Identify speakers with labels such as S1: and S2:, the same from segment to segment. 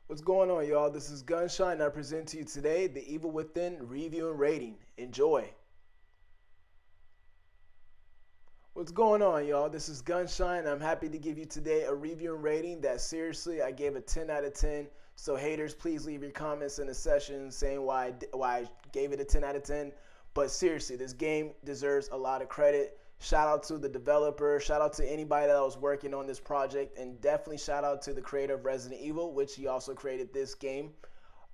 S1: What's going on, y'all? This is Gunshine, and I present to you today The Evil Within review and rating. Enjoy. What's going on, y'all? This is Gunshine. I'm happy to give you today a review and rating that seriously I gave a 10 out of 10. So haters, please leave your comments in the session saying why I gave it a 10 out of 10. But seriously, this game deserves a lot of credit. Shout out to the developer, shout out to anybody that was working on this project, and definitely shout out to the creator of Resident Evil, which he also created this game.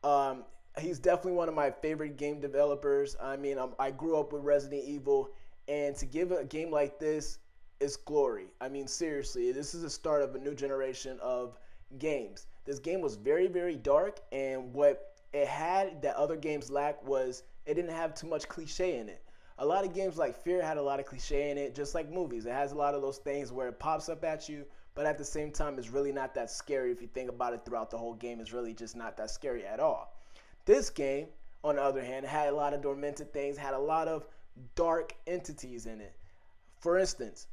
S1: Um, he's definitely one of my favorite game developers. I grew up with Resident Evil, and to give a game like this is glory. I mean, seriously, this is the start of a new generation of games. This game was very, very dark, and what it had that other games lacked was it didn't have too much cliche in it. A lot of games like Fear had a lot of cliche in it, just like movies. It has a lot of those things where it pops up at you, but at the same time, it's really not that scary if you think about it throughout the whole game. It's really just not that scary at all. This game, on the other hand, had a lot of tormented things, had a lot of dark entities in it. For instance,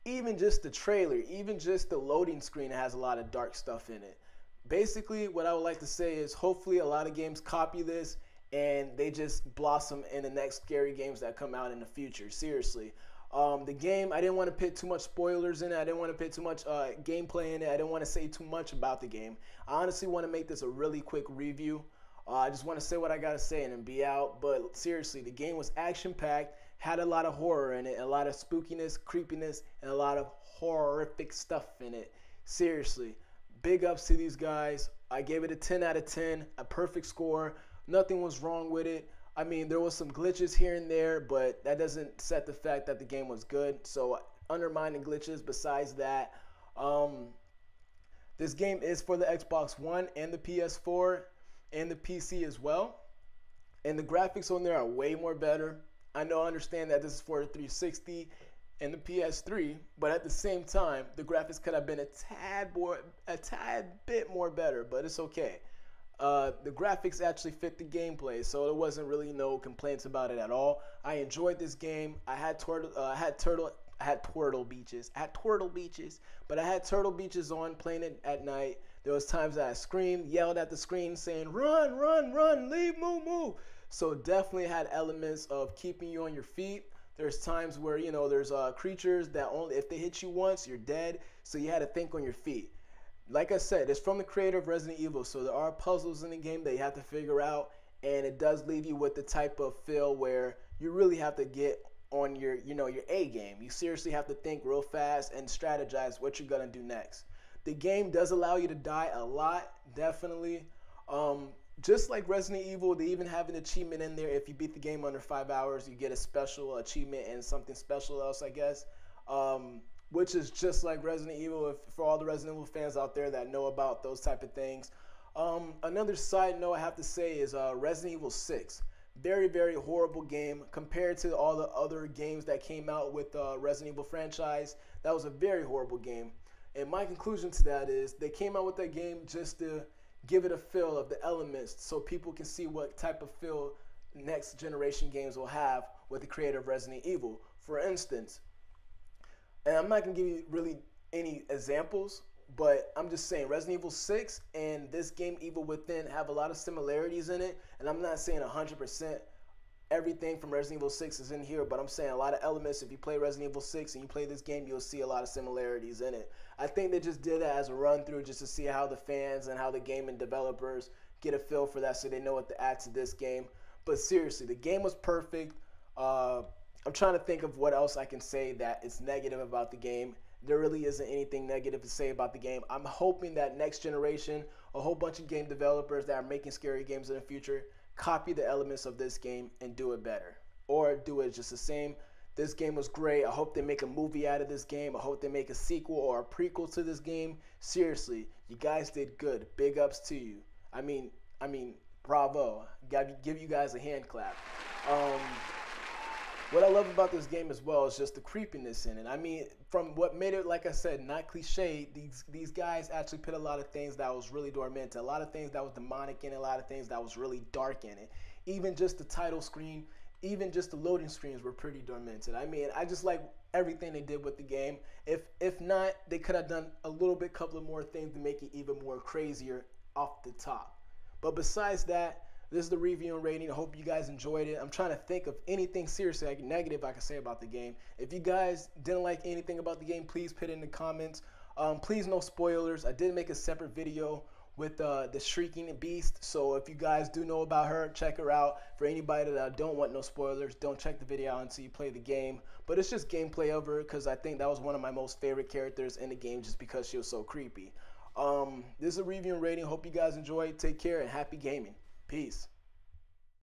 S1: even just the trailer, even just the loading screen has a lot of dark stuff in it. Basically, what I would like to say is hopefully a lot of games copy this and they just blossom in the next scary games that come out in the future. Seriously. The game, I didn't want to put too much spoilers in it. I didn't want to put too much gameplay in it. I didn't want to say too much about the game. I honestly want to make this a really quick review. I just want to say what I got to say and then be out. But seriously, the game was action-packed, had a lot of horror in it, a lot of spookiness, creepiness, and a lot of horrific stuff in it. Seriously, big ups to these guys. I gave it a 10 out of 10, a perfect score. Nothing was wrong with it. I mean, there was some glitches here and there, but that doesn't set the fact that the game was good. So undermining glitches. Besides that, this game is for the Xbox One and the PS4 and the PC as well. And the graphics on there are way more better. I know, I understand that this is for the 360 and the PS3, but at the same time, the graphics could have been a tad bit more better, but it's okay. The graphics actually fit the gameplay, so there wasn't really no complaints about it at all. I enjoyed this game. I had Turtle Beaches. I had Turtle Beaches, but I had Turtle Beaches on playing it at night. There was times that I screamed, yelled at the screen, saying, "Run, run, run, leave, move, move." So definitely had elements of keeping you on your feet. There's times where there's creatures that only if they hit you once, you're dead. So you had to think on your feet. Like I said, it's from the creator of Resident Evil, so there are puzzles in the game that you have to figure out, and it does leave you with the type of feel where you really have to get on your A game. You seriously have to think real fast and strategize what you're gonna do next. The game does allow you to die a lot, definitely. Just like Resident Evil, they even have an achievement in there. If you beat the game under 5 hours, you get a special achievement and something special else, I guess. Which is just like Resident Evil, for all the Resident Evil fans out there that know about those type of things. Another side note I have to say is Resident Evil 6. Very, very horrible game compared to all the other games that came out with the Resident Evil franchise. That was a very horrible game. And my conclusion to that is they came out with that game just to give it a feel of the elements so people can see what type of feel next generation games will have with the creator of Resident Evil. For instance, and I'm not going to give you really any examples, but I'm just saying Resident Evil 6 and this game Evil Within have a lot of similarities in it. And I'm not saying 100% everything from Resident Evil 6 is in here, but I'm saying a lot of elements. If you play Resident Evil 6 and you play this game, you'll see a lot of similarities in it. I think they just did that as a run through just to see how the fans and how the game and developers get a feel for that so they know what to add to this game. But seriously, the game was perfect. I'm trying to think of what else I can say that is negative about the game. There really isn't anything negative to say about the game. I'm hoping that next generation, a whole bunch of game developers that are making scary games in the future, copy the elements of this game and do it better. Or do it just the same. This game was great. I hope they make a movie out of this game. I hope they make a sequel or a prequel to this game. Seriously, you guys did good. Big ups to you. I mean, bravo. Gotta give you guys a hand clap. What I love about this game as well is just the creepiness in it. I mean, from what made it, like I said, not cliche, these guys actually put a lot of things that was really dormant, a lot of things that was demonic in it, a lot of things that was really dark in it. Even just the title screen, even just the loading screens were pretty dormanted. I mean, I just like everything they did with the game. If not, they could have done a little bit, couple of more things to make it even more crazier off the top. But besides that, this is the review and rating. I hope you guys enjoyed it. I'm trying to think of anything seriously like negative I can say about the game. If you guys didn't like anything about the game, please put it in the comments. Please no spoilers. I did make a separate video with the Shrieking Beast. So if you guys do know about her, check her out. For anybody that don't want no spoilers, don't check the video out until you play the game. But it's just gameplay of her because I think that was one of my most favorite characters in the game just because she was so creepy. This is a review and rating. Hope you guys enjoy. Take care and happy gaming. Peace.